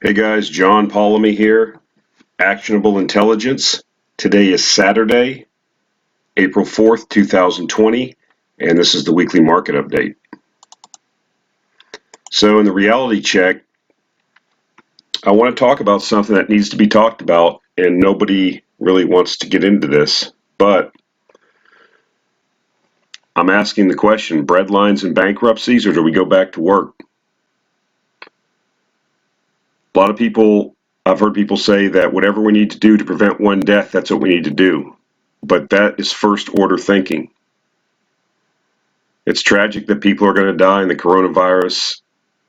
Hey guys, John Polemy here, Actionable Intelligence. Today is Saturday, April 4th, 2020, and this is the weekly market update. So in the reality check, I want to talk about something that needs to be talked about, and nobody really wants to get into this, but I'm asking the question, breadlines and bankruptcies, or do we go back to work? A lot of people, I've heard people say that whatever we need to do to prevent one death, that's what we need to do. But that is first order thinking. It's tragic that people are going to die in the coronavirus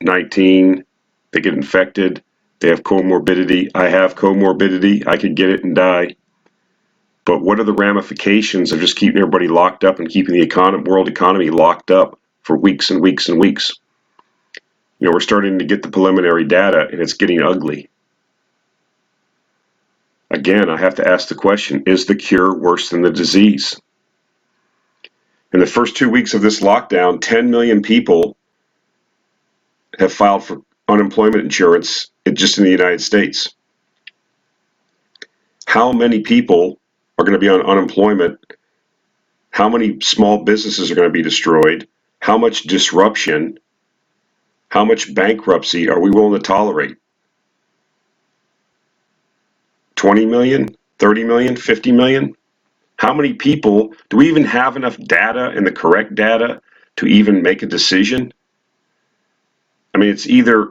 19. They get infected. They have comorbidity. I have comorbidity. I could get it and die. But what are the ramifications of just keeping everybody locked up and keeping the world economy locked up for weeks and weeks and weeks? You know, we're starting to get the preliminary data, and it's getting ugly. Again, I have to ask the question, is the cure worse than the disease? In the first 2 weeks of this lockdown, 10 million people have filed for unemployment insurance just in the United States. How many people are going to be on unemployment? How many small businesses are going to be destroyed? How much disruption? How much bankruptcy are we willing to tolerate? 20 million, 30 million, 50 million? How many people, do we even have enough data and the correct data to even make a decision? I mean, it's either,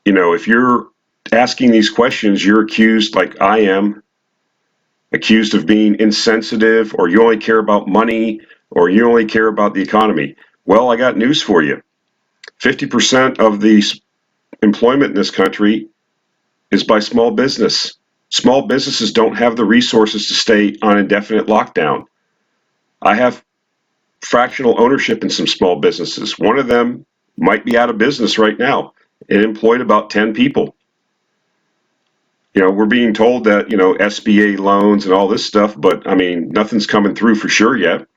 if you're asking these questions, you're accused, like I am, accused of being insensitive, or you only care about money, or you only care about the economy. Well, I got news for you. 50% of the employment in this country is by small business. Small businesses don't have the resources to stay on indefinite lockdown. I have fractional ownership in some small businesses. One of them might be out of business right now. It employed about 10 people. We're being told that, SBA loans and all this stuff, but I mean, nothing's coming through for sure yet.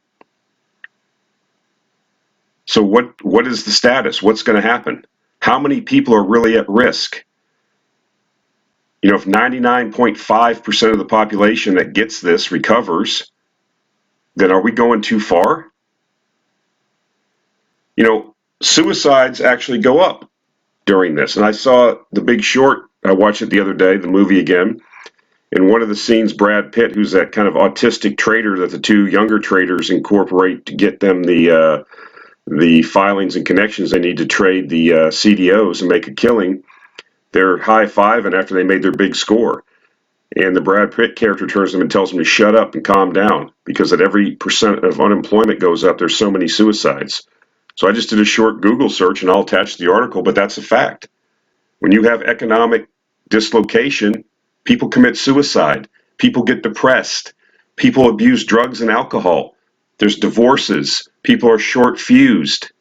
So what is the status? What's going to happen? How many people are really at risk? If 99.5% of the population that gets this recovers, then are we going too far? Suicides actually go up during this. And I saw The Big Short. I watched it the other day, the movie again. In one of the scenes, Brad Pitt, who's that kind of autistic trader that the two younger traders incorporate to get them the filings and connections they need to trade the CDOs and make a killing, they're high-fiving after they made their big score. And the Brad Pitt character turns to them and tells them to shut up and calm down, because at every percent of unemployment goes up, there's so many suicides. So I just did a short Google search, and I'll attach the article, but that's a fact. When you have economic dislocation, people commit suicide. People get depressed. People abuse drugs and alcohol. There's divorces. People are short-fused.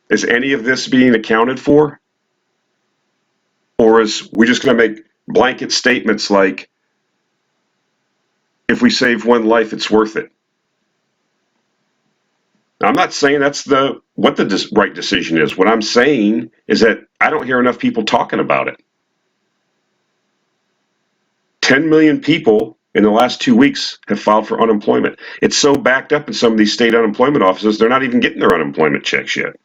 Is any of this being accounted for? Or is we just going to make blanket statements like, if we save one life, it's worth it? Now, I'm not saying that's what the right decision is. What I'm saying is that I don't hear enough people talking about it. 10 million people in the last 2 weeks have filed for unemployment. It's so backed up in some of these state unemployment offices, they're not even getting their unemployment checks yet.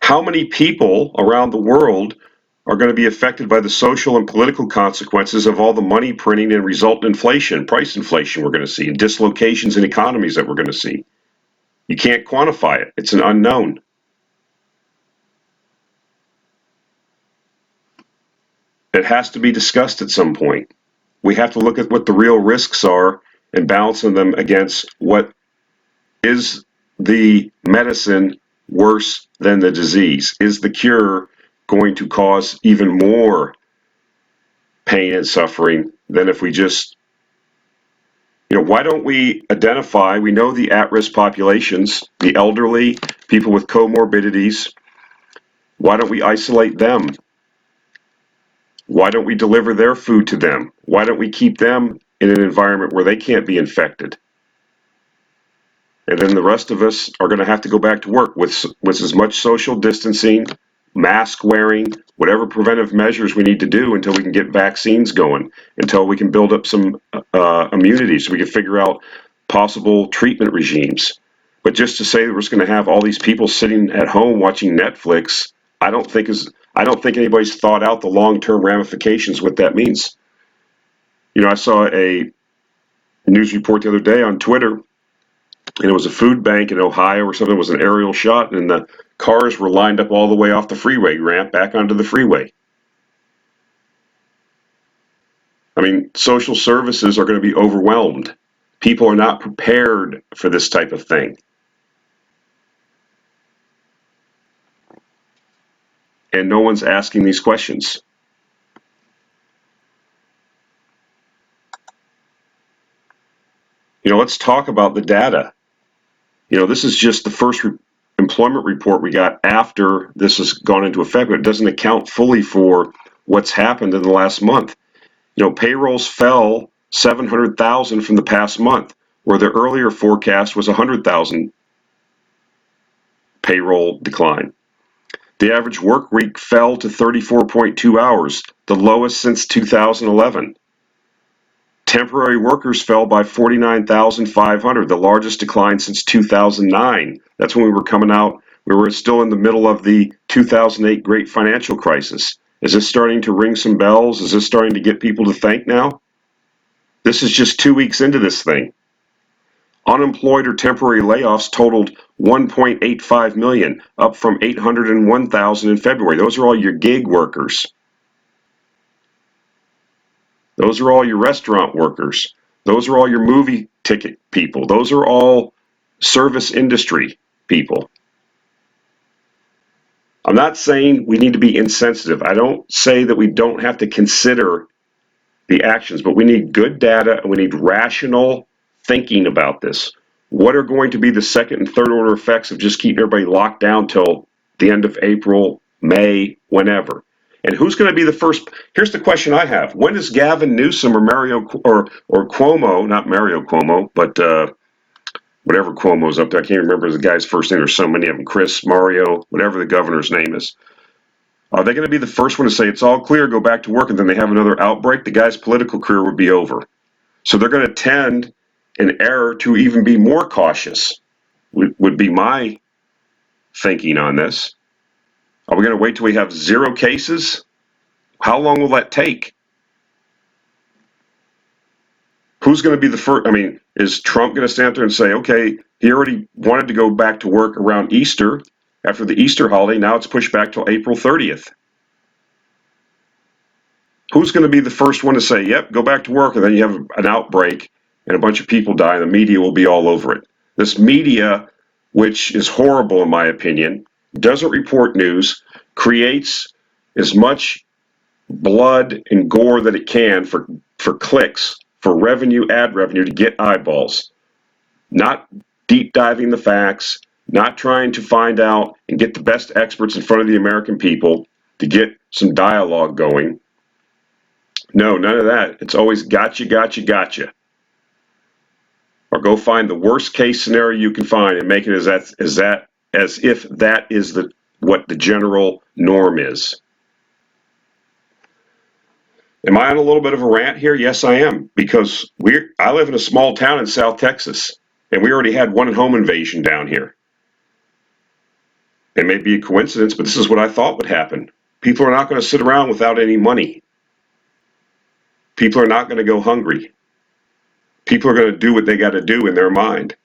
How many people around the world are going to be affected by the social and political consequences of all the money printing and resultant inflation, price inflation we're going to see, and dislocations in economies that we're going to see? You can't quantify it. It's an unknown. It has to be discussed at some point. We have to look at what the real risks are and balancing them against what is the medicine worse than the disease? Is the cure going to cause even more pain and suffering than if we just, why don't we identify, we know the at-risk populations, the elderly, people with comorbidities, why don't we isolate them? Why don't we deliver their food to them? Why don't we keep them in an environment where they can't be infected? And then the rest of us are going to have to go back to work with as much social distancing, mask wearing, whatever preventive measures we need to do until we can get vaccines going, until we can build up some immunity so we can figure out possible treatment regimes. But just to say that we're just going to have all these people sitting at home watching Netflix, I don't think anybody's thought out the long-term ramifications, what that means. You know, I saw a news report the other day on Twitter, and it was a food bank in Ohio or something. It was an aerial shot, and the cars were lined up all the way off the freeway ramp back onto the freeway. I mean, social services are going to be overwhelmed. People are not prepared for this type of thing. And no one's asking these questions. You know, let's talk about the data. You know, this is just the first employment report we got after this has gone into effect, but it doesn't account fully for what's happened in the last month. You know, payrolls fell 700,000 from the past month, where the earlier forecast was 100,000 payroll decline. The average work week fell to 34.2 hours, the lowest since 2011. Temporary workers fell by 49,500, the largest decline since 2009. That's when we were coming out. We were still in the middle of the 2008 great financial crisis. Is this starting to ring some bells? Is this starting to get people to think now? This is just 2 weeks into this thing. Unemployed or temporary layoffs totaled 1.85 million, up from 801,000 in February. Those are all your gig workers. Those are all your restaurant workers. Those are all your movie ticket people. Those are all service industry people. I'm not saying we need to be insensitive. I don't say that we don't have to consider the actions, but we need good data and we need rational thinking about this. What are going to be the second and third order effects of just keeping everybody locked down till the end of April, May, whenever? And who's going to be the first? Here's the question I have: when is Gavin Newsom or Mario or Cuomo, not Mario Cuomo, but whatever Cuomo's up there? I can't remember the guy's first name. There's so many of them. Chris, Mario, whatever the governor's name is. Are they going to be the first one to say it's all clear, go back to work, and then they have another outbreak? The guy's political career would be over. So they're going to tend in error to even be more cautious, would be my thinking on this. Are we going to wait till we have 0 cases? How long will that take? Who's going to be the first? I mean, is Trump going to stand there and say, okay, he already wanted to go back to work around Easter, after the Easter holiday, now it's pushed back till April 30th. Who's going to be the first one to say, yep, go back to work, and then you have an outbreak and a bunch of people die, and the media will be all over it? This media, which is horrible in my opinion, doesn't report news, creates as much blood and gore that it can for clicks, for revenue, ad revenue, to get eyeballs, not deep diving the facts, not trying to find out and get the best experts in front of the American people to get some dialogue going. No, none of that. It's always gotcha, gotcha, gotcha. Or go find the worst case scenario you can find and make it as if that is what the general norm is. Am I on a little bit of a rant here? Yes, I am, because I live in a small town in South Texas, and we already had one home invasion down here. It may be a coincidence, but this is what I thought would happen. People are not going to sit around without any money. People are not going to go hungry. People are going to do what they got to do in their mind.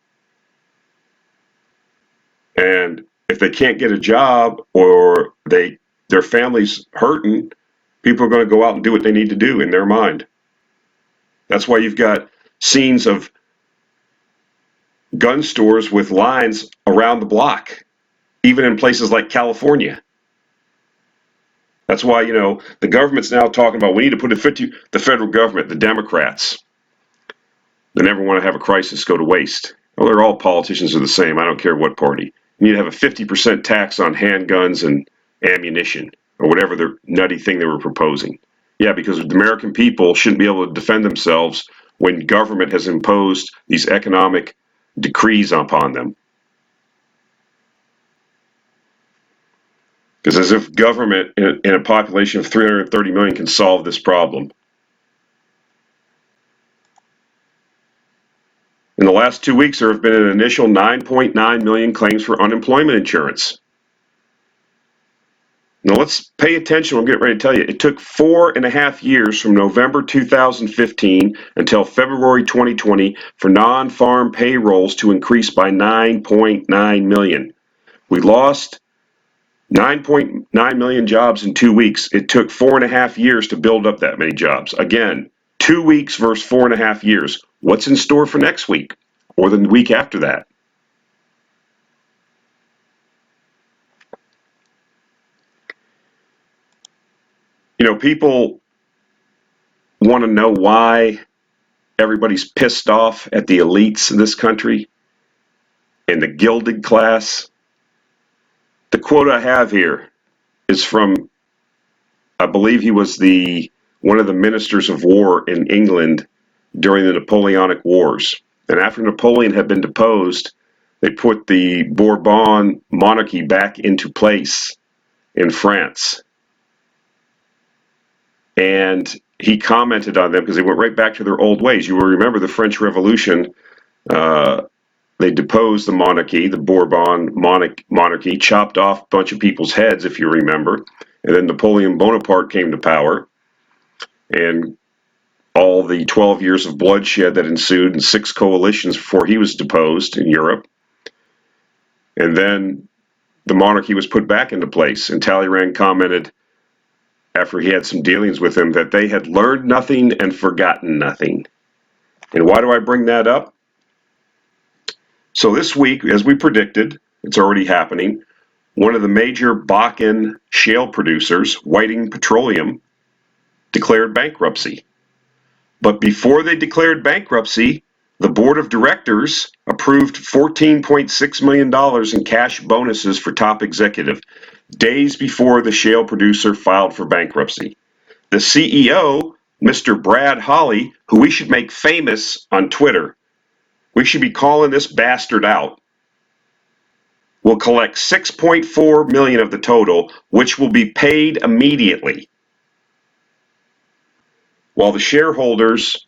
And if they can't get a job or their family's hurting, people are going to go out and do what they need to do in their mind. That's why you've got scenes of gun stores with lines around the block, even in places like California. That's why, the government's now talking about we need to put the federal government, the Democrats, they never want to have a crisis go to waste. Well, they're all politicians are the same. I don't care what party. You need to have a 50% tax on handguns and ammunition, or whatever the nutty thing they were proposing. Yeah, because the American people shouldn't be able to defend themselves when government has imposed these economic decrees upon them. Because as if government in a population of 330 million can solve this problem. In the last 2 weeks, there have been an initial 9.9 million claims for unemployment insurance. Now let's pay attention. I'm getting ready to tell you. It took 4.5 years from November 2015 until February 2020 for non-farm payrolls to increase by 9.9 million. We lost 9.9 million jobs in 2 weeks. It took 4.5 years to build up that many jobs. Again, 2 weeks versus 4.5 years. What's in store for next week or the week after that? People want to know why everybody's pissed off at the elites in this country and the gilded class. The quote I have here is from, I believe he was one of the ministers of war in England during the Napoleonic Wars. And after Napoleon had been deposed, they put the Bourbon monarchy back into place in France. And he commented on them because they went right back to their old ways. You will remember the French Revolution. They deposed the monarchy, the Bourbon monarchy, chopped off a bunch of people's heads, if you remember. And then Napoleon Bonaparte came to power. And all the 12 years of bloodshed that ensued and 6 coalitions before he was deposed in Europe. And then the monarchy was put back into place. And Talleyrand commented, after he had some dealings with him, that they had learned nothing and forgotten nothing. And why do I bring that up? So this week, as we predicted, it's already happening, one of the major Bakken shale producers, Whiting Petroleum, declared bankruptcy. But before they declared bankruptcy, the board of directors approved $14.6 million in cash bonuses for top executive, days before the shale producer filed for bankruptcy. The CEO, Mr. Brad Holly, who we should make famous on Twitter, we should be calling this bastard out, will collect $6.4 million of the total, which will be paid immediately, while the shareholders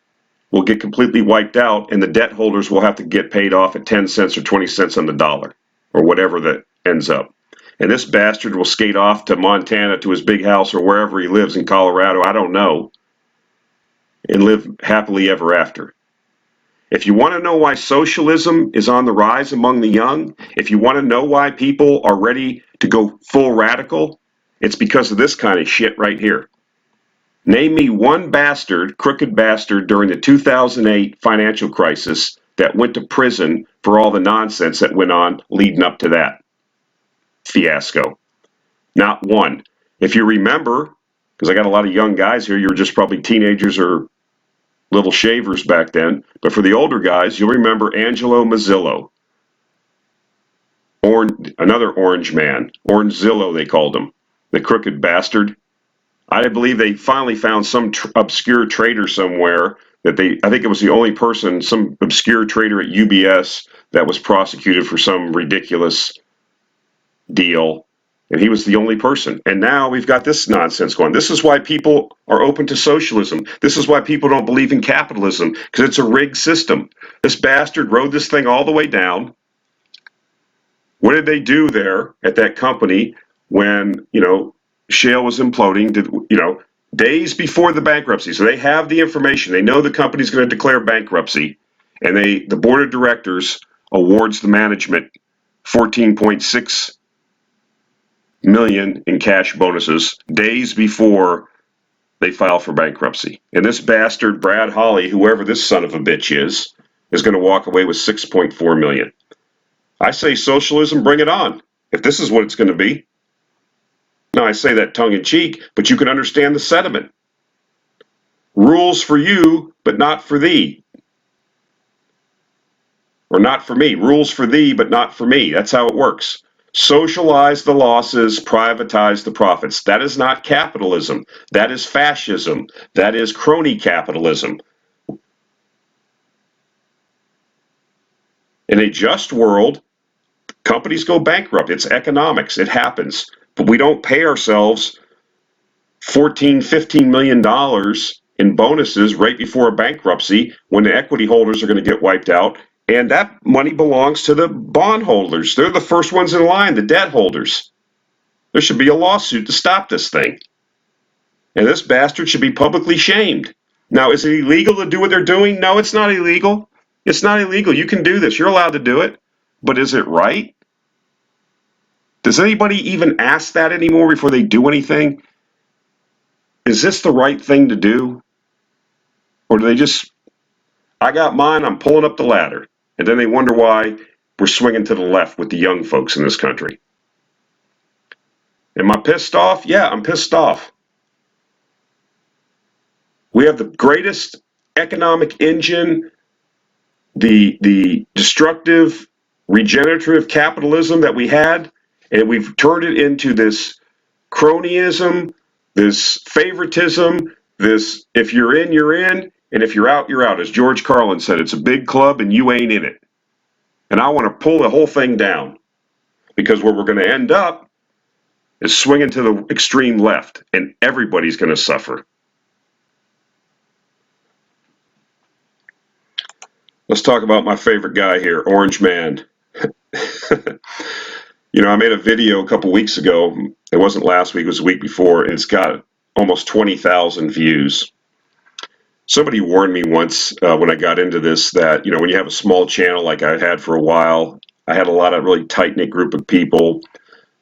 will get completely wiped out and the debt holders will have to get paid off at 10 cents or 20 cents on the dollar or whatever that ends up. And this bastard will skate off to Montana to his big house or wherever he lives in Colorado, I don't know, and live happily ever after. If you want to know why socialism is on the rise among the young, if you want to know why people are ready to go full radical, it's because of this kind of shit right here. Name me one crooked bastard during the 2008 financial crisis that went to prison for all the nonsense that went on leading up to that fiasco. Not one. If you remember, because I got a lot of young guys here, you were just probably teenagers or little shavers back then, but for the older guys, you'll remember Angelo Mazzillo, another orange man, Orangezillo they called him, the crooked bastard. I believe they finally found some obscure trader somewhere I think it was the only person, some obscure trader at UBS that was prosecuted for some ridiculous deal. And he was the only person. And now we've got this nonsense going. This is why people are open to socialism. This is why people don't believe in capitalism, because it's a rigged system. This bastard rode this thing all the way down. What did they do there at that company when, shale was imploding? Days before the bankruptcy. So they have the information. They know the company's going to declare bankruptcy. And the board of directors awards the management 14.6 million in cash bonuses days before they file for bankruptcy. And this bastard, Brad Holly, whoever this son of a bitch is going to walk away with 6.4 million. I say socialism, bring it on, if this is what it's going to be. Now, I say that tongue in cheek, but you can understand the sentiment. Rules for you, but not for thee. Or not for me. Rules for thee, but not for me. That's how it works. Socialize the losses, privatize the profits. That is not capitalism. That is fascism. That is crony capitalism. In a just world, companies go bankrupt. It's economics. It happens. But we don't pay ourselves $14, $15 million in bonuses right before a bankruptcy when the equity holders are going to get wiped out. And that money belongs to the bondholders. They're the first ones in line, the debt holders. There should be a lawsuit to stop this thing. And this bastard should be publicly shamed. Now, is it illegal to do what they're doing? No, it's not illegal. It's not illegal. You can do this. You're allowed to do it. But is it right? Does anybody even ask that anymore before they do anything? Is this the right thing to do? Or do they just, I got mine, I'm pulling up the ladder. And then they wonder why we're swinging to the left with the young folks in this country. Am I pissed off? Yeah, I'm pissed off. We have the greatest economic engine, the destructive, regenerative capitalism that we had, and we've turned it into this cronyism, this favoritism, this if you're in, you're in, and if you're out, you're out. As George Carlin said, it's a big club and you ain't in it. And I want to pull the whole thing down because where we're going to end up is swinging to the extreme left, and everybody's going to suffer. Let's talk about my favorite guy here, Orange Man. You know, I made a video a couple weeks ago. It wasn't last week, it was the week before, and it's got almost 20,000 views. Somebody warned me once when I got into this that, you know, when you have a small channel like I had for a while, I had a lot of really tight-knit group of people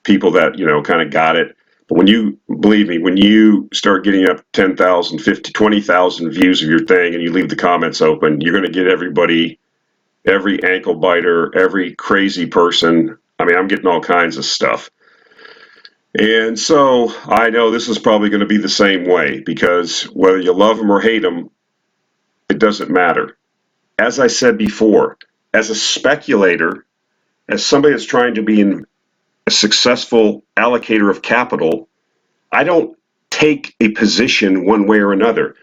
that, you know, kind of got it. But when you, believe me, when you start getting up 10,000, 50, 20,000 views of your thing and you leave the comments open, you're going to get everybody, every ankle biter, every crazy person. I mean, I'm getting all kinds of stuff. And so I know this is probably going to be the same way because whether you love them or hate them, it doesn't matter. As I said before, as a speculator, as somebody that's trying to be a successful allocator of capital, I don't take a position one way or another.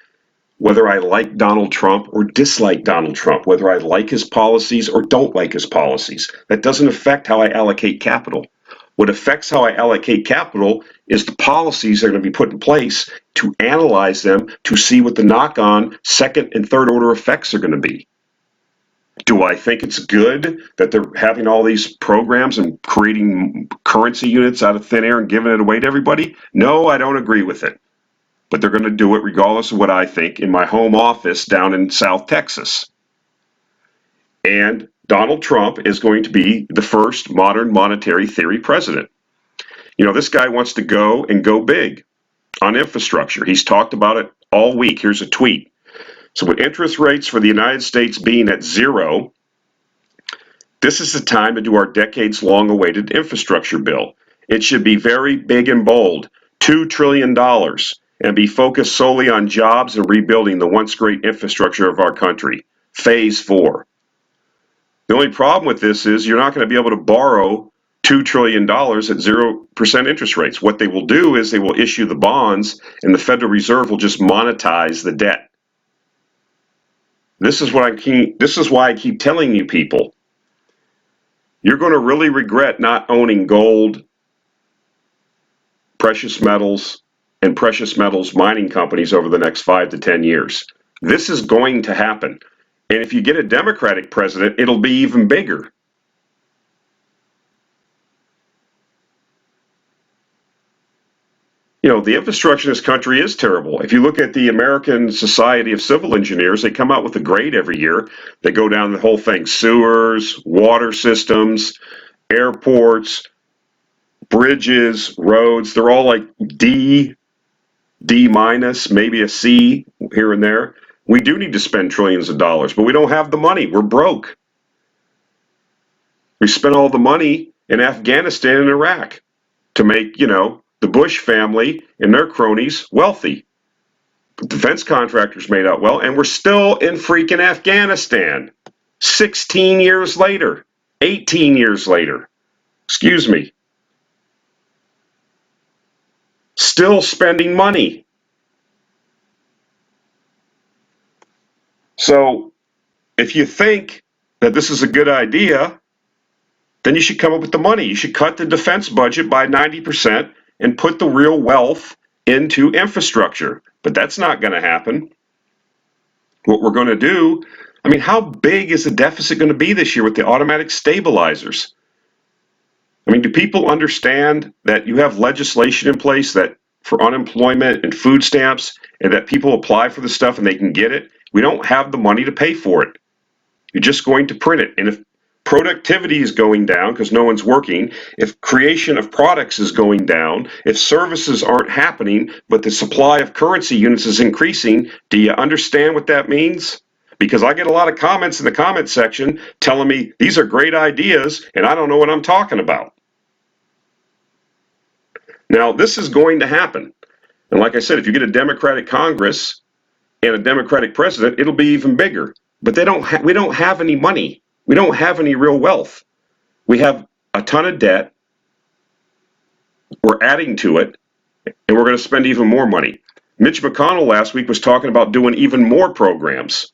Whether I like Donald Trump or dislike Donald Trump, whether I like his policies or don't like his policies, that doesn't affect how I allocate capital. What affects how I allocate capital is the policies that are going to be put in place to analyze them to see what the knock-on second and third order effects are going to be. Do I think it's good that they're having all these programs and creating currency units out of thin air and giving it away to everybody? No, I don't agree with it. But they're going to do it regardless of what I think in my home office down in South Texas. And Donald Trump is going to be the first modern monetary theory president. You know, this guy wants to go big on infrastructure. He's talked about it all week. Here's a tweet. So with interest rates for the United States being at zero, this is the time to do our decades-long awaited infrastructure bill. It should be very big and bold, $2 trillion, and be focused solely on jobs and rebuilding the once great infrastructure of our country. Phase 4. The only problem with this is you're not going to be able to borrow $2 trillion at 0% interest rates. What they will do is they will issue the bonds, and the Federal Reserve will just monetize the debt. This is why I keep telling you people, you're going to really regret not owning gold, precious metals, and precious metals mining companies over the next 5 to 10 years. This is going to happen. And if you get a Democratic president, it'll be even bigger. You know, the infrastructure in this country is terrible. If you look at the American Society of Civil Engineers, they come out with a grade every year. They go down the whole thing, sewers, water systems, airports, bridges, roads. They're all like D minus, maybe a C here and there. We do need to spend trillions of dollars, but we don't have the money. We're broke. We spent all the money in Afghanistan and Iraq to make, you know, the Bush family and their cronies wealthy. Defense contractors made out well, and we're still in freaking Afghanistan 16 years later, 18 years later. Excuse me. Still spending money. So if you think that this is a good idea, then you should come up with the money. You should cut the defense budget by 90%, and put the real wealth into infrastructure. But that's not going to happen. What we're going to do, I mean, how big is the deficit going to be this year with the automatic stabilizers? I mean, do people understand that you have legislation in place that for unemployment and food stamps, and that people apply for the stuff and they can get it? We don't have the money to pay for it. You're just going to print it. And if productivity is going down because no one's working, if creation of products is going down, if services aren't happening, but the supply of currency units is increasing, do you understand what that means? Because I get a lot of comments in the comment section telling me these are great ideas and I don't know what I'm talking about. Now, this is going to happen. And like I said, if you get a Democratic Congress and a Democratic president, it'll be even bigger. But we don't have any money. We don't have any real wealth. We have a ton of debt. We're adding to it, and we're going to spend even more money. Mitch McConnell last week was talking about doing even more programs.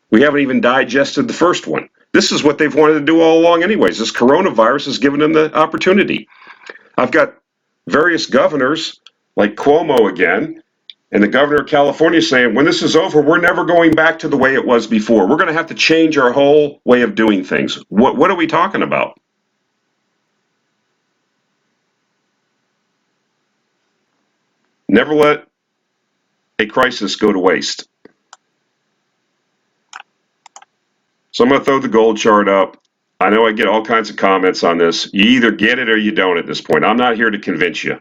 We haven't even digested the first one. This is what they've wanted to do all along anyways. This coronavirus has given them the opportunity. I've got various governors, like Cuomo again, and the governor of California saying, when this is over, we're never going back to the way it was before. We're going to have to change our whole way of doing things. What are we talking about? Never let a crisis go to waste. So I'm going to throw the gold chart up. I know I get all kinds of comments on this. You either get it or you don't at this point. I'm not here to convince you.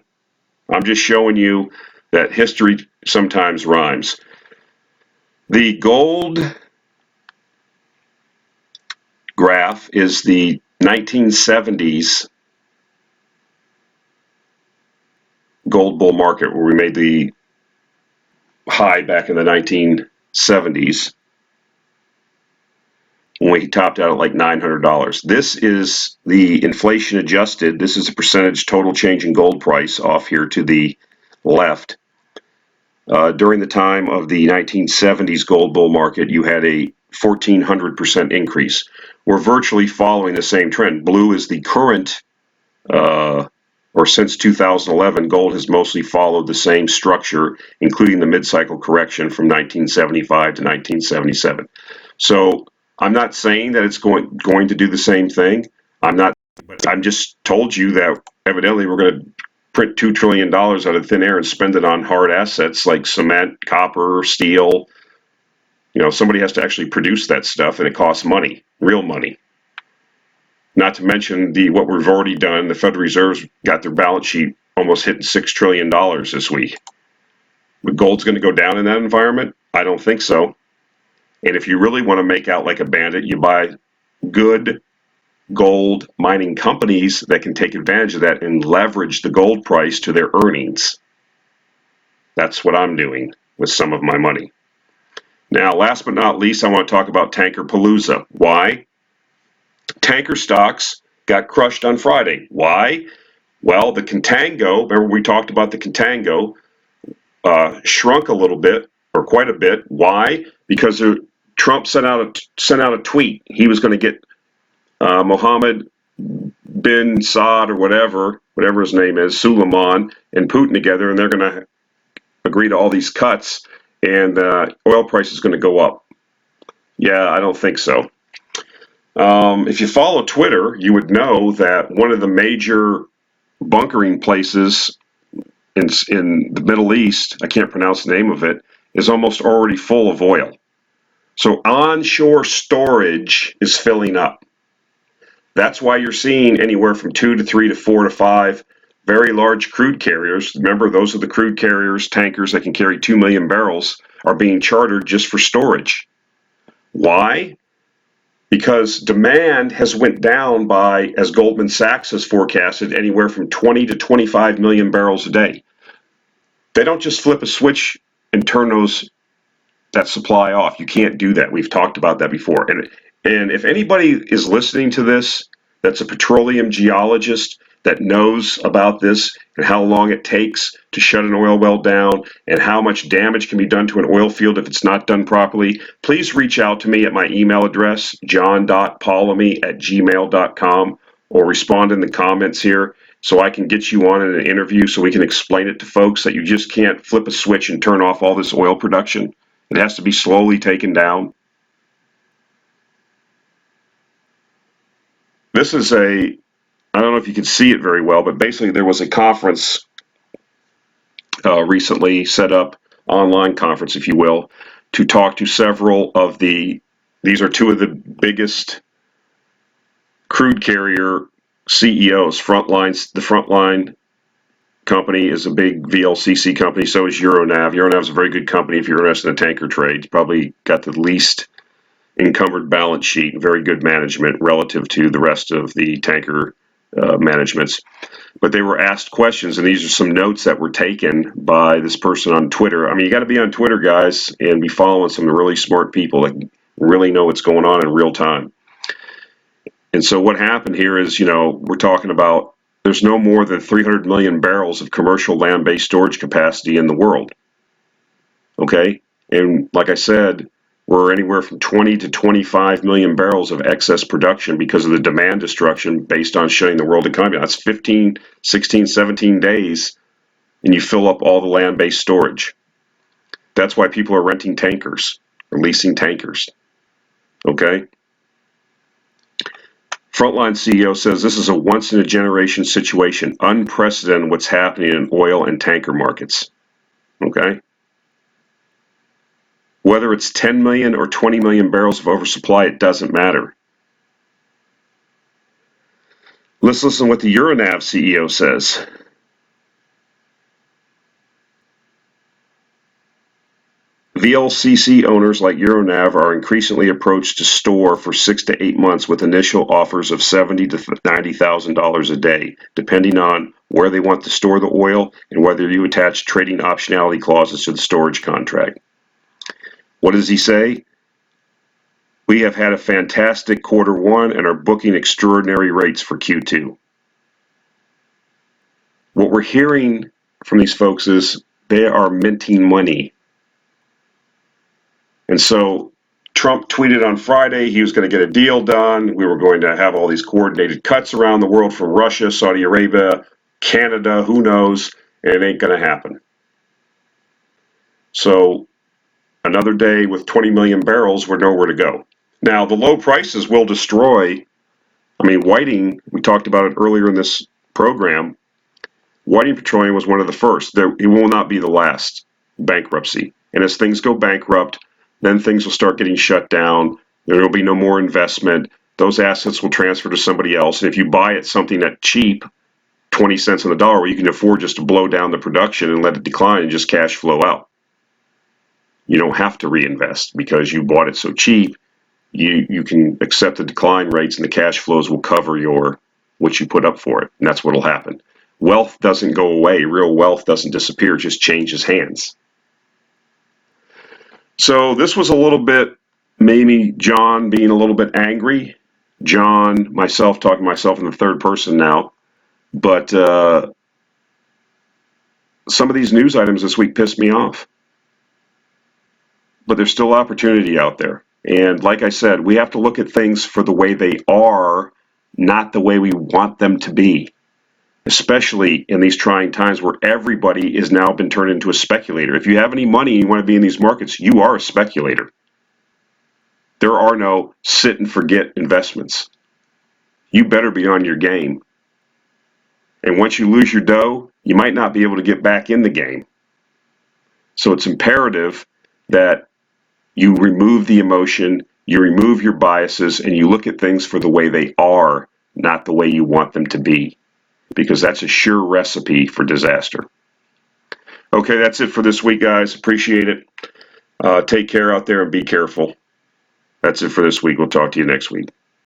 I'm just showing you that history sometimes rhymes. The gold graph is the 1970s gold bull market, where we made the high back in the 1970s when we topped out at like $900. This is the inflation adjusted. This is the percentage total change in gold price off here to the left. During the time of the 1970s gold bull market, you had a 1,400% increase. We're virtually following the same trend. Blue is the current, or since 2011, gold has mostly followed the same structure, including the mid-cycle correction from 1975 to 1977. So I'm not saying that it's going to do the same thing. I'm just told you that evidently we're going to print $2 trillion out of thin air and spend it on hard assets like cement, copper, steel. You know, somebody has to actually produce that stuff, and it costs money, real money. Not to mention what we've already done. The Federal Reserve's got their balance sheet almost hitting $6 trillion this week. But gold's going to go down in that environment? I don't think so. And if you really want to make out like a bandit, you buy good gold mining companies that can take advantage of that and leverage the gold price to their earnings. That's what I'm doing with some of my money. Now, last but not least, I want to talk about Tanker Palooza. Why? Tanker stocks got crushed on Friday. Why? Well, the contango, remember we talked about the contango, shrunk a little bit, or quite a bit. Why? Because Trump sent out a tweet. He was going to get Mohammed bin Saud, or whatever his name is, Suleiman, and Putin together, and they're going to agree to all these cuts, and oil price is going to go up. Yeah, I don't think so. If you follow Twitter, you would know that one of the major bunkering places in the Middle East, I can't pronounce the name of it, is almost already full of oil. So onshore storage is filling up. That's why you're seeing anywhere from 2 to 3 to 4 to 5 very large crude carriers. Remember, those are the crude carriers, tankers that can carry 2 million barrels, are being chartered just for storage. Why? Because demand has went down by, as Goldman Sachs has forecasted, anywhere from 20 to 25 million barrels a day. They don't just flip a switch and turn that supply off. You can't do that. We've talked about that before. And if anybody is listening to this that's a petroleum geologist that knows about this and how long it takes to shut an oil well down and how much damage can be done to an oil field if it's not done properly, please reach out to me at my email address, john.polemy@gmail.com, or respond in the comments here. so I can get you on in an interview so we can explain it to folks that you just can't flip a switch and turn off all this oil production. It has to be slowly taken down. This is I don't know if you can see it very well, but basically there was a conference recently set up, online conference, if you will, to talk to several of these are two of the biggest crude carrier CEOs. The Frontline company is a big VLCC company. So is Euronav. Euronav is a very good company if you're interested in the tanker trade. It's probably got the least encumbered balance sheet and very good management relative to the rest of the tanker managements. But they were asked questions, and these are some notes that were taken by this person on Twitter. I mean, you got to be on Twitter, guys, and be following some really smart people that really know what's going on in real time. And so what happened here is, we're talking about there's no more than 300 million barrels of commercial land-based storage capacity in the world. Okay? And like I said, we're anywhere from 20 to 25 million barrels of excess production because of the demand destruction based on shutting the world economy. That's 15, 16, 17 days, and you fill up all the land-based storage. That's why people are renting tankers or leasing tankers. Okay? Frontline CEO says this is a once-in-a-generation situation, unprecedented what's happening in oil and tanker markets. Okay? Whether it's 10 million or 20 million barrels of oversupply, it doesn't matter. Let's listen to what the Euronav CEO says. VLCC owners like Euronav are increasingly approached to store for 6 to 8 months with initial offers of $70,000 to $90,000 a day, depending on where they want to store the oil and whether you attach trading optionality clauses to the storage contract. What does he say? We have had a fantastic Q1 and are booking extraordinary rates for Q2. What we're hearing from these folks is they are minting money. And so Trump tweeted on Friday he was going to get a deal done. We were going to have all these coordinated cuts around the world from Russia, Saudi Arabia, Canada, who knows, and it ain't going to happen. So another day with 20 million barrels, we're nowhere to go. Now, the low prices will destroy, Whiting, we talked about it earlier in this program, Whiting Petroleum was one of the first. It will not be the last bankruptcy. And as things go bankrupt, then things will start getting shut down. There will be no more investment. Those assets will transfer to somebody else. And if you buy it something at cheap, 20 cents on the dollar, where you can afford just to blow down the production and let it decline and just cash flow out. You don't have to reinvest because you bought it so cheap. You can accept the decline rates and the cash flows will cover what you put up for it. And that's what will happen. Wealth doesn't go away. Real wealth doesn't disappear. It just changes hands. So this was a little bit, maybe John being a little bit angry. John, myself, talking to myself in the third person now. But some of these news items this week pissed me off. But there's still opportunity out there. And like I said, we have to look at things for the way they are, not the way we want them to be. Especially in these trying times where everybody has now been turned into a speculator. If you have any money and you want to be in these markets, you are a speculator. There are no sit and forget investments. You better be on your game. And once you lose your dough, you might not be able to get back in the game. So it's imperative that you remove the emotion, you remove your biases, and you look at things for the way they are, not the way you want them to be. Because that's a sure recipe for disaster. Okay, that's it for this week, guys. Appreciate it. Take care out there and be careful. That's it for this week. We'll talk to you next week.